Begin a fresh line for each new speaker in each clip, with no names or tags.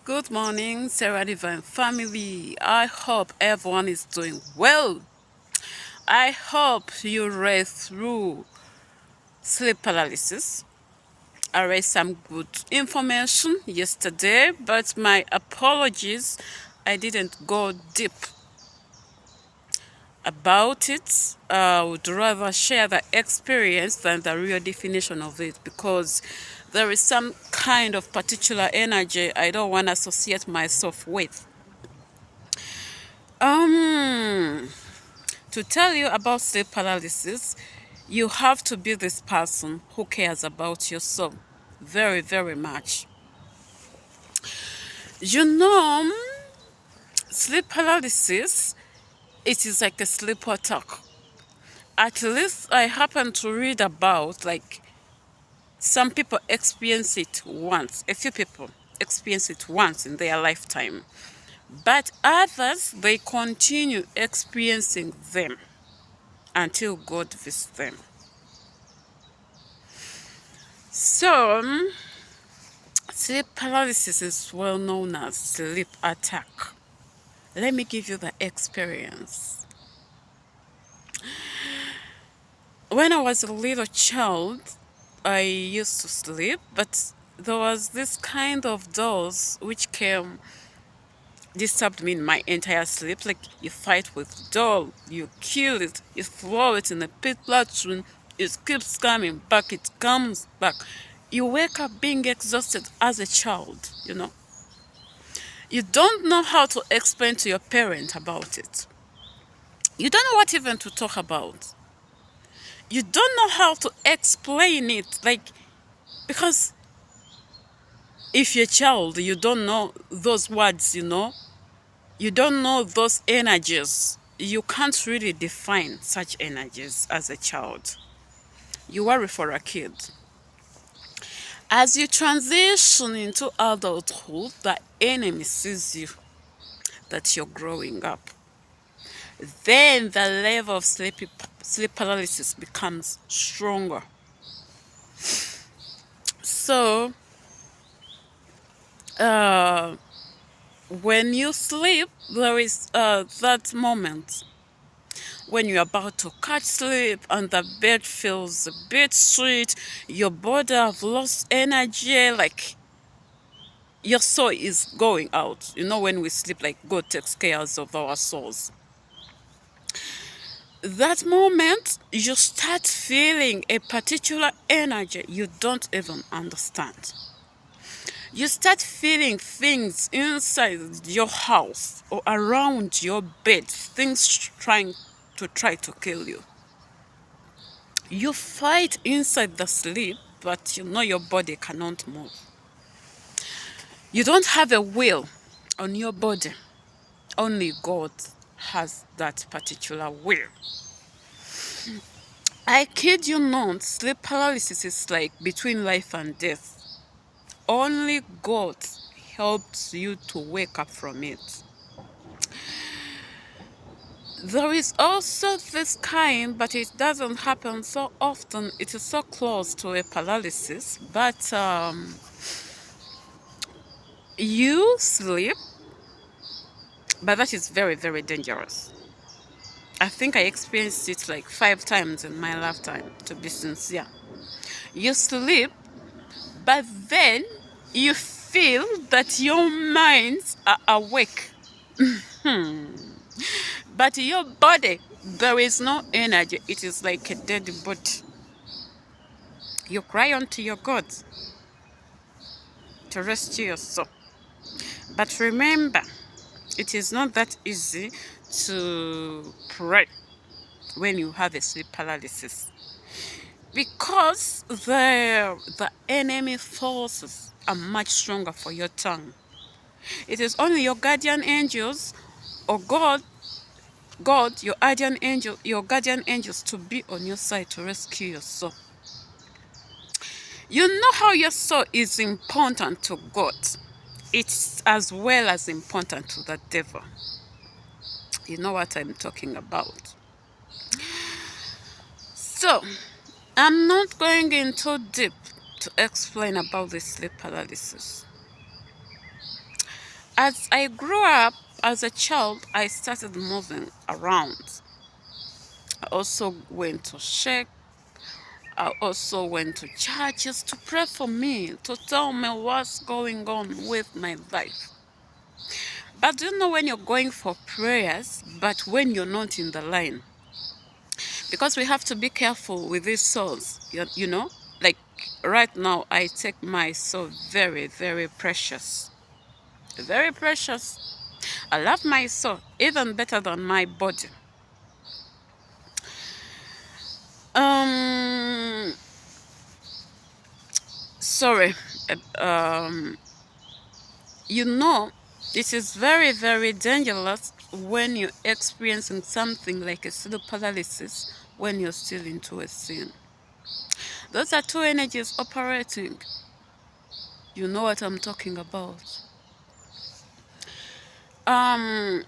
Good morning, Sarah Divine family. I hope everyone is doing well. I hope you read through sleep paralysis. I read some good information yesterday, but my apologies, I didn't go deep about it. I would rather share the experience than the real definition of it because there is some kind of particular energy I don't want to associate myself with. Um, to tell you about sleep paralysis, you have to be this person who cares about your soul very, very much. You know, sleep paralysis, it is like a sleep attack. At least I happen to read about some people experience it once, a few people experience it once in their lifetime. But others, they continue experiencing them until God visits them. So, sleep paralysis is well known as sleep attack. Let me give you the experience. When I was a little child, I used to sleep, but there was this kind of dolls which came disturbed me in my entire sleep. Like you fight with doll, you kill it, you throw it in a pit latrine, it keeps coming back, it comes back. You wake up being exhausted as a child, you know. You don't know how to explain to your parent about it. You don't know what even to talk about. You don't know how to explain it, because if you're a child, you don't know those words, you know. You don't know those energies. You can't really define such energies as a child. You worry for a kid. As you transition into adulthood, the enemy sees you that you're growing up. Then the level of sleep paralysis becomes stronger. So, when you sleep, there is that moment when you're about to catch sleep and the bed feels a bit sweet, your body have lost energy, like your soul is going out. You know, when we sleep, like God takes care of our souls. That moment, you start feeling a particular energy you don't even understand. You start feeling things inside your house or around your bed, things trying to kill you. You fight inside the sleep, but you know your body cannot move. You don't have a will on your body. Only God has that particular will. I kid you not, sleep paralysis is like between life and death. Only God helps you to wake up from it. There is also this kind, but it doesn't happen so often. It is so close to a paralysis, but you sleep, but that is very, very dangerous. I think I experienced it like 5 times in my lifetime, to be sincere. You sleep, but then you feel that your minds are awake. But your body, there is no energy. It is like a dead body. You cry unto your God to rescue your soul. But remember, it is not that easy to pray when you have a sleep paralysis, because the enemy forces are much stronger for your tongue. It is only your guardian angels or God, your guardian angels to be on your side to rescue your soul. You know how your soul is important to God. It's as well as important to the devil. You know what I'm talking about. So, I'm not going into deep to explain about the sleep paralysis. As I grew up as a child, I started moving around. I also went to church. I also went to churches to pray for me, to tell me what's going on with my life. But do you know when you're going for prayers, but when you're not in the line? Because we have to be careful with these souls, you know? Like right now, I take my soul very, very precious. Very precious. I love my soul even better than my body. Um, sorry. Um, you know, it is very, very dangerous when you're experiencing something like a pseudo paralysis when you're still into a sin. Those are two energies operating. You know what I'm talking about.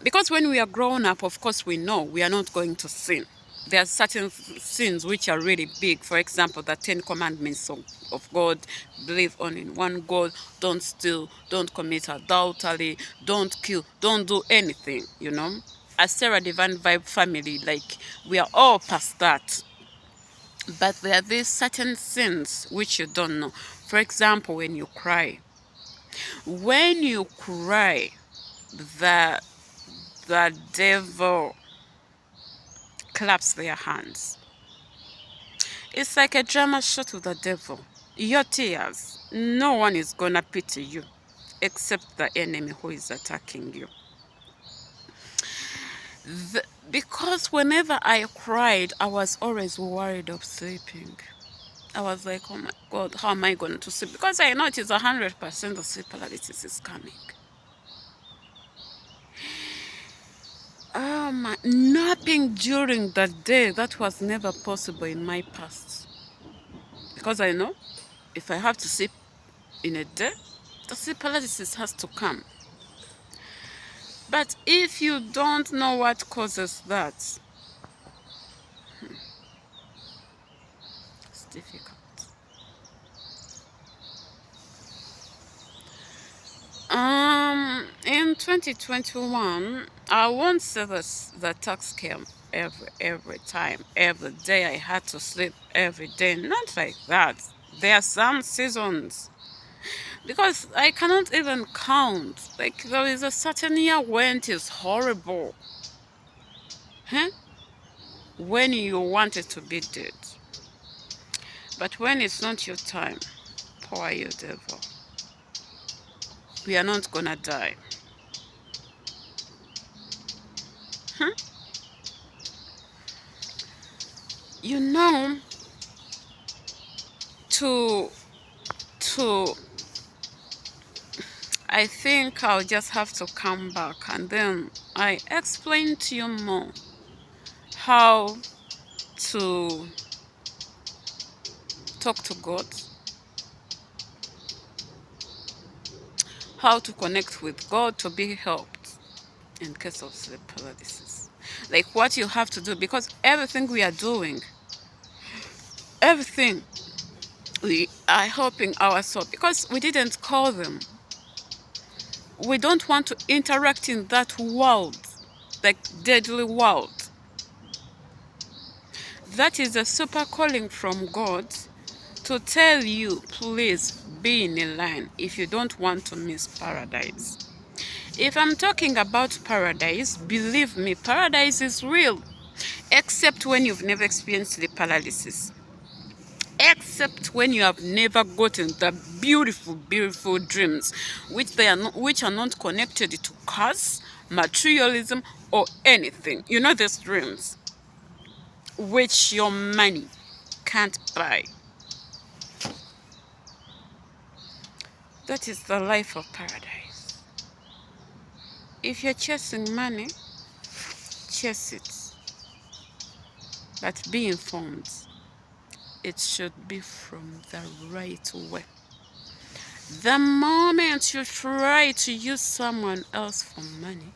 Because when we are grown up, of course, we know we are not going to sin. There are certain sins which are really big. For example, the 10 commandments of God: believe only in one God, don't steal, don't commit adultery, don't kill, don't do anything, you know. As Sarah Divine Vibe family, like, we are all past that. But there are these certain sins which you don't know. For example, when you cry. When you cry, the devil claps their hands. It's like a drama show to the devil. Your tears, no one is gonna pity you except the enemy who is attacking you. Because whenever I cried, I was always worried of sleeping. I was like, oh my God, how am I going to sleep? Because I know it is 100% the sleep paralysis is coming. Napping during the day, that was never possible in my past. Because I know if I have to sleep in a day, the sleep paralysis has to come. But if you don't know what causes that, it's difficult. In 2021, I won't say this, the tax came every time, every day I had to sleep every day. Not like that. There are some seasons, because I cannot even count. Like, there is a certain year when it is horrible. Huh? When you want it to be dead. But when it's not your time, poor you devil. We are not gonna die. You know, to I think I'll just have to come back and then I explain to you more how to talk to God, how to connect with God to be helped in case of sleep paralysis. Like what you have to do, because everything we are doing, everything, we are helping our soul because we didn't call them. We don't want to interact in that world, like deadly world. That is a super calling from God to tell you, please be in a line if you don't want to miss paradise. If I'm talking about paradise, believe me, paradise is real, except when you've never experienced the paralysis. Except when you have never gotten the beautiful, beautiful dreams, which are not connected to cars, materialism, or anything. You know these dreams, which your money can't buy. That is the life of paradise. If you're chasing money, chase it. But be informed. It should be from the right way. The moment you try to use someone else for money,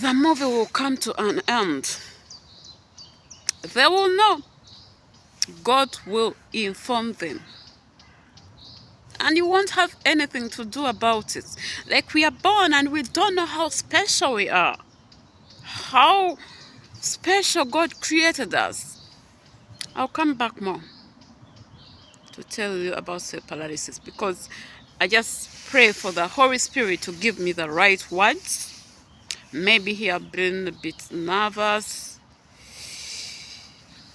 the movie will come to an end. They will know. God will inform them. and you won't have anything to do about it. Like, we are born and we don't know how special we are, how special God created us. I'll come back more to tell you about self paralysis, because I just pray for the Holy Spirit to give me the right words. Maybe he have been a bit nervous.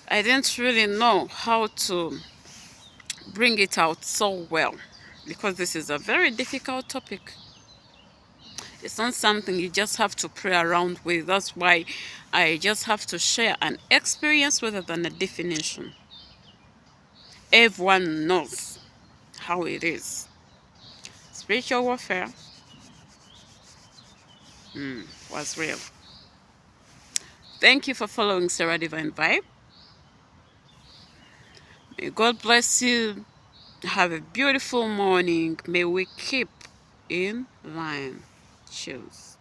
I didn't really know how to bring it out so well, because this is a very difficult topic. It's not something you just have to play around with. That's why I just have to share an experience rather than a definition. Everyone knows how it is. Spiritual warfare was real. Thank you for following Sarah Divine Vibe. May God bless you. Have a beautiful morning. May we keep in line. Cheers.